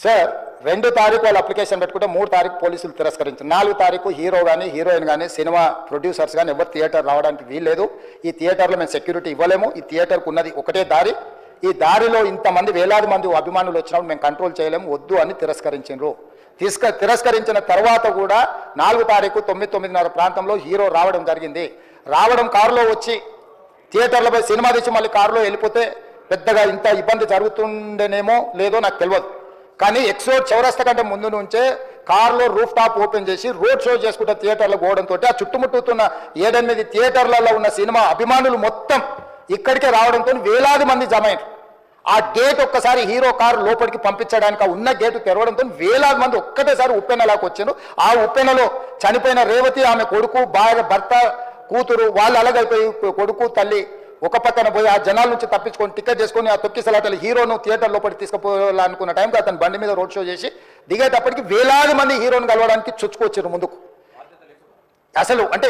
Sir 2 తారీఖు వాళ్ళు application పెట్టుకుంటే 3 తారీఖు పోలీసులు తిరస్కరించారు. 4 తారీఖు హీరో కానీ హీరోయిన్ కానీ సినిమా ప్రొడ్యూసర్స్ కానీ ఎవరు థియేటర్ రావడానికి వీల్లేదు. ఈ థియేటర్లో మేము సెక్యూరిటీ ఇవ్వలేము. ఈ థియేటర్కు ఉన్నది ఒకటే దారి. ఈ దారిలో ఇంతమంది వేలాది మంది అభిమానులు వచ్చినప్పుడు మేము కంట్రోల్ చేయలేము, వద్దు అని తిరస్కరించారు. తిరస్కరించిన తర్వాత కూడా 4 తారీఖు 9:30 ప్రాంతంలో హీరో రావడం జరిగింది. రావడం కారులో వచ్చి థియేటర్లో పోయి సినిమా తెచ్చి మళ్ళీ కారులో వెళ్ళిపోతే పెద్దగా ఇంత ఇబ్బంది జరుగుతుండేనేమో లేదో నాకు తెలియదు. కానీ ఎక్స్రోడ్ చౌరస్తా కంటే ముందు నుంచే కారులో రూఫ్ టాప్ ఓపెన్ చేసి రోడ్ షో చేసుకుంటే థియేటర్లో పోవడంతో ఆ చుట్టుముట్టుతున్న 7-8 థియేటర్లలో ఉన్న సినిమా అభిమానులు మొత్తం ఇక్కడికే రావడంతో వేలాది మంది జమ అయ్యారు. ఆ గేట్ ఒక్కసారి హీరో కారు లోపలికి పంపించడానికి ఉన్న గేటు తెరవడంతో వేలాది మంది ఒక్కటేసారి ఉప్పెనలాగా వచ్చారు. ఆ ఉప్పెనలో చనిపోయిన రేవతి, ఆమె కొడుకు, భర్త, కూతురు వాళ్ళు అలాగైపోయి కొడుకు తల్లి ఒక పక్కన పోయి ఆ జనాల నుంచి తప్పించుకొని టికెట్ చేసుకొని ఆ తొక్కిసలాటలు హీరోను థియేటర్ లోపలికి తీసుకుపోవాలనుకున్న టైంకి అతను బండి మీద రోడ్ షో చేసి దిగేటప్పటికి వేలాది మంది హీరోని కలవడానికి చుచ్చుకొచ్చారు ముందుకు. అసలు అంటే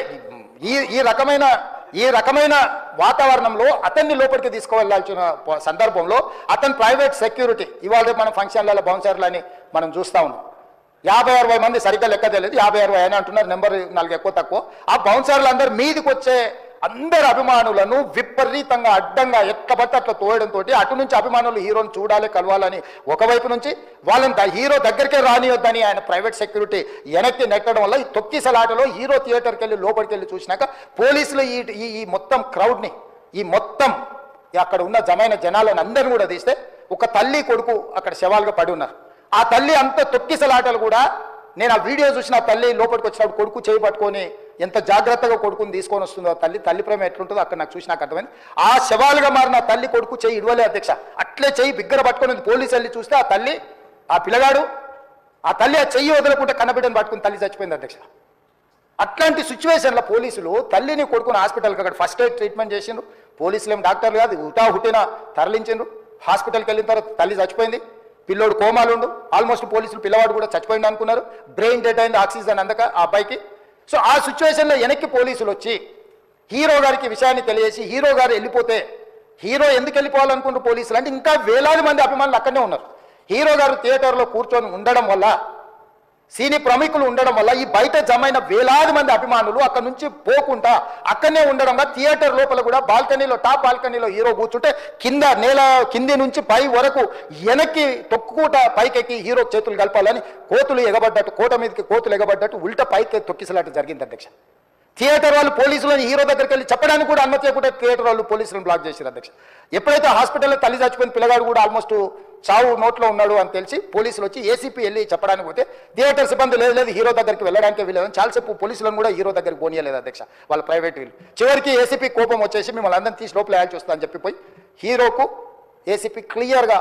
ఈ రకమైన వాతావరణంలో అతన్ని లోపలికి తీసుకువెళ్లాల్సిన సందర్భంలో అతను ప్రైవేట్ సెక్యూరిటీ ఇవాళ మన ఫంక్షన్లలో బౌన్సర్లు అని మనం చూస్తా ఉన్నాం. 50-60 మంది సరిగ్గా లెక్క తెలియదు, 50-60 అని అంటున్నారు, నెంబర్ 4 ఎక్కువ తక్కువ. ఆ బౌన్సర్లు అందరు మీదికి వచ్చే అందరు అభిమానులను విపరీతంగా అడ్డంగా ఎక్కబట్టి అట్లా తోయడంతో అటు నుంచి అభిమానులు హీరోని చూడాలి, కలవాలని ఒకవైపు నుంచి వాళ్ళని హీరో దగ్గరికే రానియొద్దని ఆయన ప్రైవేట్ సెక్యూరిటీ వెనక్కి నెట్టడం వల్ల ఈ తొక్కిసలాటలో హీరో థియేటర్కి వెళ్ళి లోపలికి వెళ్ళి చూసినాక పోలీసులు ఈ మొత్తం క్రౌడ్ని ఈ మొత్తం అక్కడ ఉన్న జమైన జనాలను అందరిని కూడా తీస్తే ఒక తల్లి కొడుకు అక్కడ శవాలుగా పడి ఉన్నారు. ఆ తల్లి అంత తొక్కిసలాటలు కూడా నేను ఆ వీడియో చూసిన తల్లి లోపలికి వచ్చినప్పుడు కొడుకు చేయి పట్టుకొని ఎంత జాగ్రత్తగా కొడుకుని తీసుకొని వస్తుందో తల్లి ప్రేమ ఎట్లుంటుందో అక్కడ నాకు చూసినాక అర్థమైంది. ఆ శవాలుగా మారిన తల్లి కొడుకు చేయి ఇడవలే అధ్యక్ష, అట్లే చెయ్యి బిగ్గర పట్టుకొని పోలీసు వెళ్ళి చూస్తే ఆ తల్లి ఆ పిల్లగాడు ఆ తల్లి ఆ చెయ్యి వదలకుంటే కన్నబిడ్డను పట్టుకుని తల్లి చచ్చిపోయింది అధ్యక్ష. అట్లాంటి సిచ్యువేషన్లో పోలీసులు తల్లిని కొడుకుని హాస్పిటల్కి అక్కడ ఫస్ట్ ఎయిడ్ ట్రీట్మెంట్ చేసిండ్రు. పోలీసులు ఏం డాక్టర్లు కాదు, హుటాహుటిన తరలించిండ్రు. హాస్పిటల్కి వెళ్ళిన తర్వాత తల్లి చచ్చిపోయింది, పిల్లోడు కోమాలుండు. ఆల్మోస్ట్ పోలీసులు పిల్లవాడు కూడా చచ్చిపోయింది అనుకున్నారు. బ్రెయిన్ డెడ్ అయింది, ఆక్సిజన్ అందక ఆ అబ్బాయికి. సో ఆ సిచ్యువేషన్లో వెనక్కి పోలీసులు వచ్చి హీరో గారికి విషయాన్ని తెలియజేసి హీరో గారు వెళ్ళిపోతే హీరో ఎందుకు వెళ్ళిపోవాలనుకుంటారు పోలీసులు అంటే ఇంకా వేలాది మంది అభిమానులు అక్కడనే ఉన్నారు. హీరో గారు థియేటర్లో కూర్చొని ఉండడం వల్ల, సినీ ప్రముఖులు ఉండడం వల్ల ఈ బయట జమైన వేలాది మంది అభిమానులు అక్కడ నుంచి పోకుండా అక్కడనే ఉండడం వల్ల థియేటర్ లోపల కూడా బాల్కనీలో టాప్ బాల్కనీలో హీరో కూర్చుంటే కింది నుంచి పై వరకు వెనక్కి తొక్కుకుంటా పైకెక్కి హీరో చేతులు కలపాలని కోతులు ఎగబడ్డట్టు, కోట మీదకి కోతులు ఎగబడ్డట్టు ఉల్టా పైకి తొక్కిసలాట జరిగింది అధ్యక్ష. థియేటర్ వాళ్ళు పోలీసులను హీరో దగ్గరికి వెళ్ళి చెప్పడానికి కూడా అనుమతి ఇవ్వకుండా థియేటర్ వాళ్ళు పోలీసులను బ్లాక్ చేశారు అధ్యక్ష. ఎప్పుడైతే హాస్పిటల్లో తల్లి చచ్చిపోయిన పిల్లగాడు కూడా ఆల్మోస్ట్ చావు నోట్లో ఉన్నాడు అని తెలిసి పోలీసులు వచ్చి ఏసీపీ వెళ్ళి చెప్పడానికి పోతే థియేటర్ సిబ్బంది లేదు హీరో దగ్గరికి వెళ్ళడానికి వెళ్ళలేదని చాలాసేపు పోలీసులను కూడా హీరో దగ్గరికి పోనీయలేదు అధ్యక్ష వాళ్ళ ప్రైవేట్ వీళ్ళు. చివరికి ఏసీపీ కోపం వచ్చేసి మిమ్మల్ని అందరినీ తీసి లోపల వేయాల్సి వస్తుందని చెప్పిపోయి హీరోకు ఏసీపీ క్లియర్గా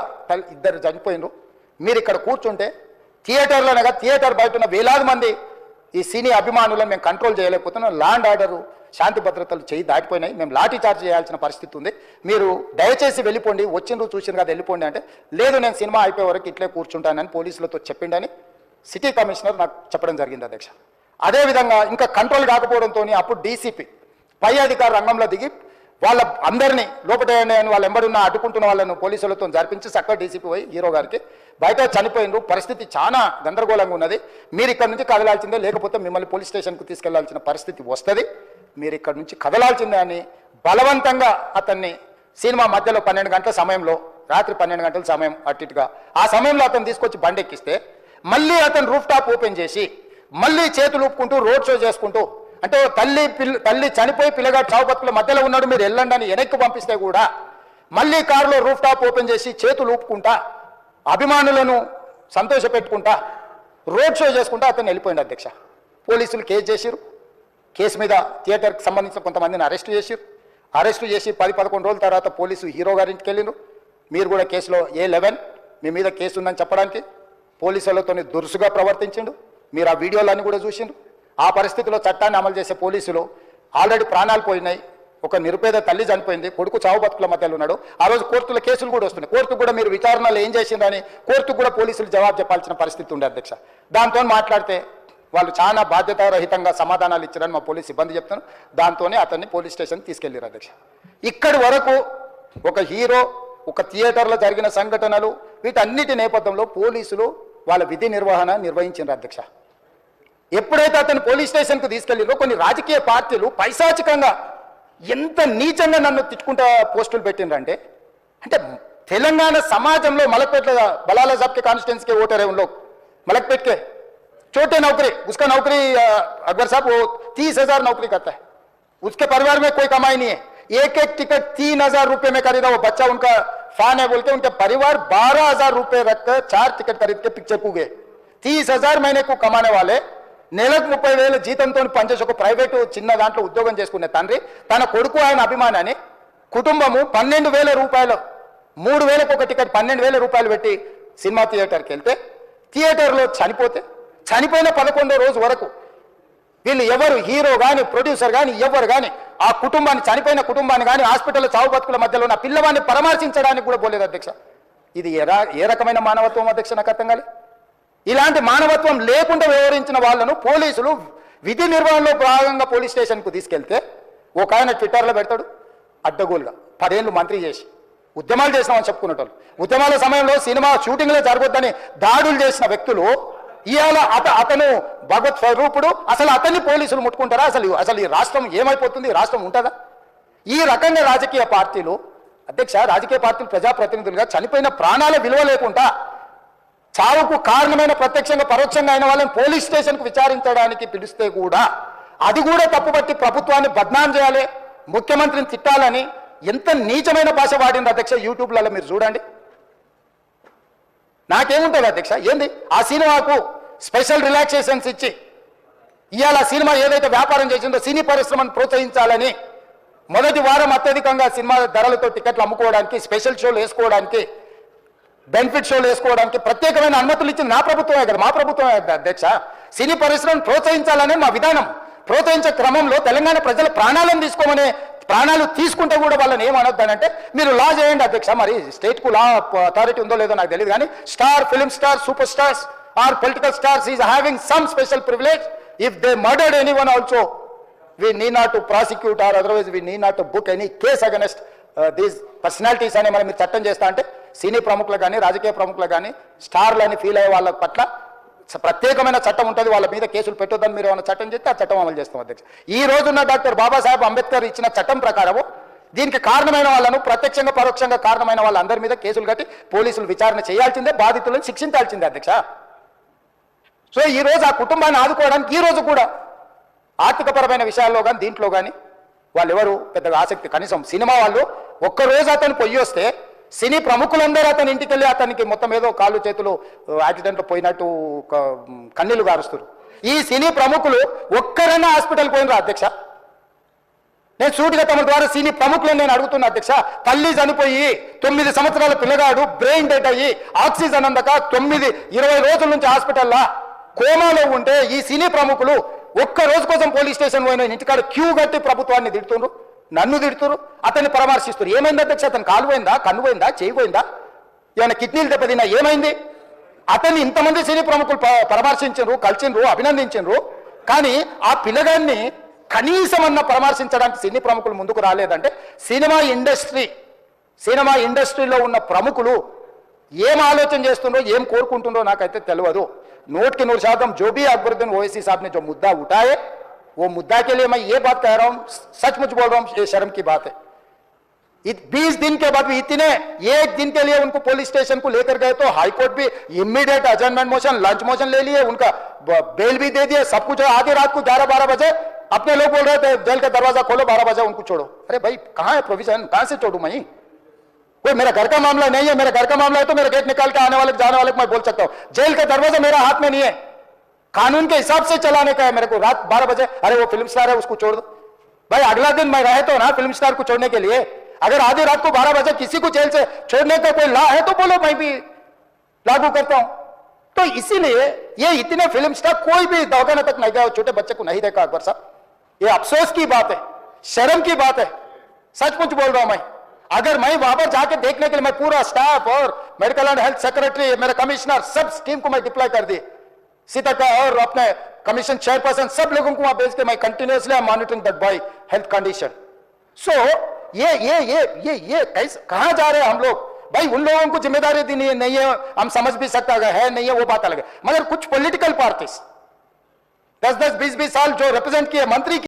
ఇద్దరు చనిపోయినరు, మీరు ఇక్కడ కూర్చుంటే థియేటర్లోనే కాదు థియేటర్ బయట ఉన్న వేలాది మంది ఈ సినీ అభిమానులను మేము కంట్రోల్ చేయలేకపోతున్నాం, ల్యాండ్ ఆర్డరు శాంతి భద్రతలు చేయి దాటిపోయినాయి, మేము లాఠీ చార్జ్ చేయాల్సిన పరిస్థితి ఉంది, మీరు దయచేసి వెళ్ళిపోండి, వచ్చిండ్రు చూసిండ్రు కదా వెళ్ళిపోండి అంటే లేదు నేను సినిమా అయిపోయే వరకు ఇట్లే కూర్చుంటానని పోలీసులతో చెప్పిండని సిటీ కమిషనర్ నాకు చెప్పడం జరిగింది అధ్యక్ష. అదేవిధంగా ఇంకా కంట్రోల్ కాకపోవడంతో అప్పుడు డీసీపీ పై అధికారి రంగంలో దిగి వాళ్ళ అందరినీ లోపల వాళ్ళు ఎంబడున్న అడ్డుకుంటున్న వాళ్ళను పోలీసులతో జరిపించి చక్కగా డీసీపీ పోయి హీరో గారికి బయట చనిపోయినరు, పరిస్థితి చాలా గందరగోళంగా ఉన్నది, మీరు ఇక్కడ నుంచి కదలాల్సిందే లేకపోతే మిమ్మల్ని పోలీస్ స్టేషన్కు తీసుకెళ్లాల్సిన పరిస్థితి వస్తుంది, మీరు ఇక్కడ నుంచి కదలాల్సిందే అని బలవంతంగా అతన్ని సినిమా మధ్యలో 12 గంటల సమయంలో రాత్రి 12 గంటల సమయం అట్టిగా ఆ సమయంలో అతను తీసుకొచ్చి బండి ఎక్కిస్తే మళ్ళీ అతను రూఫ్ టాప్ ఓపెన్ చేసి మళ్ళీ చేతులు ఊపుకుంటూ రోడ్ షో చేసుకుంటూ అంటే తల్లి చనిపోయి పిల్లగాడు చావు బతుకుల మధ్యలో ఉన్నాడు మీరు వెళ్ళండి అని వెనక్కి పంపిస్తే కూడా మళ్ళీ కారులో రూఫ్ టాప్ ఓపెన్ చేసి చేతులు ఊపుకుంటా అభిమానులను సంతోష పెట్టుకుంటా రోడ్ షో చేసుకుంటా అతను వెళ్ళిపోయింది అధ్యక్ష. పోలీసులు కేసు చేసిరు, కేసు మీద థియేటర్కి సంబంధించిన కొంతమందిని అరెస్టు చేసిరు, అరెస్టు చేసి 10-11 రోజుల తర్వాత పోలీసు హీరో గారింటికి వెళ్ళిండ్రు. మీరు కూడా కేసులో A11 మీ మీద కేసు ఉందని చెప్పడానికి పోలీసులతో దురుసుగా ప్రవర్తించిండు, మీరు ఆ వీడియోలన్నీ కూడా చూసిండ్రు. ఆ పరిస్థితిలో చట్టాన్ని అమలు చేసే పోలీసులు ఆల్రెడీ ప్రాణాలు పోయినాయి, ఒక నిరుపేద తల్లి చనిపోయింది, కొడుకు చావు బతుకుల మధ్యలో ఉన్నాడు, ఆ రోజు కోర్టుల కేసులు కూడా వస్తున్నాయి, కోర్టు కూడా మీరు విచారణలో ఏం చేసిందని కోర్టు కూడా పోలీసులు జవాబు చెప్పాల్సిన పరిస్థితి ఉంది అధ్యక్ష. దాంతో మాట్లాడితే వాళ్ళు చాలా బాధ్యతారహితంగా సమాధానాలు ఇచ్చారని మా పోలీస్ సిబ్బంది చెప్తాను, దాంతోనే అతన్ని పోలీస్ స్టేషన్ తీసుకెళ్ళారు అధ్యక్ష. ఇక్కడి వరకు ఒక హీరో ఒక థియేటర్లో జరిగిన సంఘటనలు వీటన్నిటి నేపథ్యంలో పోలీసులు వాళ్ళ విధి నిర్వహణ నిర్వహించారు అధ్యక్ష. ఎప్పుడైతే అతను పోలీస్ స్టేషన్కు తీసుకెళ్ళిరో కొన్ని రాజకీయ పార్టీలు పైశాచికంగా ఎంత నీచంగా నన్ను తిట్టుకుంటా పోస్టులు పెట్టిండ్రంటే, అంటే తెలంగాణ समाजంలో मलकपेट बलाला साहब के कॉन्स्टिट्यूंसी के वोटर है उन लोग मलकपेट के छोटे नौकरी उसका नौकरी अकबर साहब वो 30,000 नौकरी करता है, उसके परिवार में कोई कमाई नहीं है, एक एक टिकट 3,000 रुपए में खरीदा, वो बच्चा उनका फैन है बोल के उनके परिवार 12,000 रुपए रखकर 4 टिकट खरीद के पिक्चर को गए. 30,000 महीने को कमाने वाले నెలకు 30,000 జీతంతో పనిచేసి ఒక ప్రైవేటు చిన్న దాంట్లో ఉద్యోగం చేసుకునే తండ్రి తన కొడుకు ఆయన అభిమానాన్ని కుటుంబము 12,000 రూపాయలు 3,000కు ఒక టికెట్ 12,000 రూపాయలు పెట్టి సినిమా థియేటర్కి వెళ్తే థియేటర్లో చనిపోయిన 11వ రోజు వరకు వీళ్ళు ఎవరు హీరో కానీ ప్రొడ్యూసర్ కానీ ఎవరు కానీ ఆ కుటుంబాన్ని చనిపోయిన కుటుంబాన్ని కానీ హాస్పిటల్లో చావు బతుకుల మధ్యలో ఉన్న పిల్లవాడిని పరామర్శించడానికి కూడా పోలేదు అధ్యక్ష. ఇది ఏ రకమైన మానవత్వం అధ్యక్ష? నాకు అర్థం కాలేదు. ఇలాంటి మానవత్వం లేకుండా వ్యవహరించిన వాళ్ళను పోలీసులు విధి నిర్వహణలో భాగంగా పోలీస్ స్టేషన్కు తీసుకెళ్తే ఒక ఆయన ట్విట్టర్లో పెడతాడు అడ్డగోలుగా 10 ఏళ్ళు మంత్రి చేసి ఉద్యమాలు చేసినామని చెప్పుకునేటోళ్ళు, ఉద్యమాల సమయంలో సినిమా షూటింగ్లో జరగొద్దని దాడులు చేసిన వ్యక్తులు ఇవాళ అతను భగవత్ స్వరూపుడు, అసలు అతన్ని పోలీసులు ముట్టుకుంటారా? అసలు ఈ రాష్ట్రం ఏమైపోతుంది? ఈ రాష్ట్రం ఉంటుందా? ఈ రకంగా రాజకీయ పార్టీలు అధ్యక్ష, రాజకీయ పార్టీలు ప్రజాప్రతినిధులుగా చనిపోయిన ప్రాణాల విలువ లేకుండా చావుకు కారణమైన ప్రత్యక్షంగా పరోక్షంగా అయిన వాళ్ళని పోలీస్ స్టేషన్కు విచారించడానికి పిలిస్తే కూడా అది కూడా తప్పుపట్టి ప్రభుత్వాన్ని బద్నాం చేయాలి, ముఖ్యమంత్రిని తిట్టాలని ఎంత నీచమైన భాష వాడింది అధ్యక్ష. యూట్యూబ్లలో మీరు చూడండి. నాకేముంటుంది అధ్యక్ష? ఏంది ఆ సినిమాకు స్పెషల్ రిలాక్సేషన్స్ ఇచ్చి ఇవాళ సినిమా ఏదైతే వ్యాపారం చేసిందో సినీ పరిశ్రమను ప్రోత్సహించాలని మొదటి వారం అత్యధికంగా సినిమా ధరలతో టికెట్లు అమ్ముకోవడానికి, స్పెషల్ షోలు వేసుకోవడానికి, బెనిఫిట్ షోలు వేసుకోవడానికి ప్రత్యేకమైన అనుమతులు ఇచ్చింది నా ప్రభుత్వమే కదా, మా ప్రభుత్వమే అధ్యక్ష. సినీ పరిశ్రమను ప్రోత్సహించాలనే మా విధానం. ప్రోత్సహించే క్రమంలో తెలంగాణ ప్రజల ప్రాణాలను తీసుకోమనే ప్రాణాలు తీసుకుంటే కూడా వాళ్ళని ఏమనొద్దానంటే మీరు లా చేయండి అధ్యక్ష. మరి స్టేట్కు లా అథారిటీ ఉందో లేదో నాకు తెలియదు కానీ star film star super stars or political stars is having some special privilege if they murdered anyone also we need not to prosecute or otherwise we need not to book any case against these personalities అని మనం చట్టం చేస్తా అంటే సినీ ప్రముఖులు కానీ రాజకీయ ప్రముఖులు కానీ స్టార్లని ఫీల్ అయ్యే వాళ్ళ పట్ల ప్రత్యేకమైన చట్టం ఉంటుంది, వాళ్ళ మీద కేసులు పెట్టొద్దని మీరు ఏమైనా చట్టం చేస్తే ఆ చట్టం అమలు చేస్తాం అధ్యక్ష. ఈ రోజున్న డాక్టర్ బాబాసాహెబ్ అంబేద్కర్ ఇచ్చిన చట్టం ప్రకారము దీనికి కారణమైన వాళ్ళను ప్రత్యక్షంగా పరోక్షంగా కారణమైన వాళ్ళందరి మీద కేసులు కట్టి పోలీసులు విచారణ చేయాల్సిందే, బాధితులను శిక్షించాల్సిందే అధ్యక్ష. సో ఈ రోజు ఆ కుటుంబాన్ని ఆదుకోవడానికి ఈ రోజు కూడా ఆర్థికపరమైన విషయాల్లో కానీ దీంట్లో కానీ వాళ్ళు ఎవరు పెద్దగా ఆసక్తి, కనీసం సినిమా వాళ్ళు ఒక్కరోజు అతను పొయ్యి వస్తే సినీ ప్రముఖులందరూ అతని ఇంటికి వెళ్ళి అతనికి మొత్తం ఏదో కాళ్ళు చేతులు యాక్సిడెంట్లో పోయినట్టు కన్నీళ్లు గారుస్తారు. ఈ సినీ ప్రముఖులు ఒక్కరైనా హాస్పిటల్ పోయినరా అధ్యక్ష? నేను సూటిగా తమ ద్వారా సినీ ప్రముఖులను నేను అడుగుతున్నా అధ్యక్ష. తల్లి చనిపోయి 9 సంవత్సరాల పిల్లగాడు బ్రెయిన్ డెడ్ అయ్యి ఆక్సిజన్ అందక 20 రోజుల నుంచి హాస్పిటల్లో కోమాలో ఉంటే ఈ సినీ ప్రముఖులు ఒక్క రోజు కోసం పోలీస్ స్టేషన్ పోయిన ఇంటికాడ క్యూ కట్టి ప్రభుత్వాన్ని తిడుతుండ్రు, నన్ను తిడుతురు, అతన్ని పరామర్శిస్తారు. ఏమైంది అధ్యక్ష? అతను కాలు పోయిందా, కన్ను పోయిందా, చేయి పోయిందా, ఏమైనా కిడ్నీలు దెబ్బతిన్నా, ఏమైంది? అతన్ని ఇంతమంది సినీ ప్రముఖులు పరామర్శించరు, కలిసిండ్రు, అభినందించరు. కానీ ఆ పిల్లగాన్ని కనీసం అన్న పరామర్శించడానికి సినీ ప్రముఖులు ముందుకు రాలేదంటే సినిమా ఇండస్ట్రీలో ఉన్న ప్రముఖులు ఏం ఆలోచన చేస్తుండ్రో ఏం కోరుకుంటుండ్రో నాకైతే తెలియదు. 100% जो भी अकबरुद्दीन ओवैसी साहब ने जो मुद्दा उठाए वो मुद्दा के लिए मैं ये बात कह रहा हूं, सचमुच बोल रहा हूं, ये शर्म की बात है. 20 दिन के बाद भी इतने एक दिन के लिए उनको पुलिस स्टेशन को लेकर गए तो हाईकोर्ट भी इमीडिएट अजर्नमेंट मोशन, लंच मोशन ले लिए, उनका बेल भी दे दिए, सब कुछ. आधी रात को 11-12 बजे अपने लोग बोल रहे थे जेल का दरवाजा खोलो, 12 बजे उनको छोड़ो. अरे भाई कहाँ है प्रोविजन? कहां से छोड़ू मैं? कोई मेरा घर का मामला नहीं है, मेरा घर का मामला है तो मेरा गेट निकाल के आने वाले जाने वाले को मैं बोल सकता हूं. जेल का दरवाजा मेरा हाथ में नहीं है, कानून के हिसाब से चलाने का है मेरे को. रात 12 बजे अरे वो फिल्म स्टार है उसको छोड़ दो. भाई अगला दिन मैं रहे तो ना फिल्म स्टार को छोड़ने के लिए. अगर आधी रात को 12 बजे किसी को जेल से छोड़ने का कोई लॉ है तो बोलो, मैं भी लागू करता हूं. तो इसीलिए ये इतने फिल्म स्टार कोई भी दवाखाने तक नहीं गया, छोटे बच्चे को नहीं देखा अकबर साहब. ये अफसोस की बात है, शर्म की बात है, सचमुच बोल रहा हूं मैं. अगर मैं वहां पर जाके देखने के लिए मैं पूरा स्टाफ और मेडिकल एंड हेल्थ सेक्रेटरी, मेरे कमिश्नर, सब टीम को मैं डिप्लॉय कर दी, सीता और अपने कमीशन चेयरपर्सन, सब लोगों को वहां भेज के मैं continuously monitoring that boy health condition. So ये कैसे कहां जा रहे हैं हम लोग? भाई उन लोगों को जिम्मेदारी दी नहीं है, हम समझ भी सकता है नहीं है, वो बात अलग है। मगर कुछ पॉलिटिकल पार्टीज 10-10, 20-20 साल जो रिप्रेजेंट किए मंत्री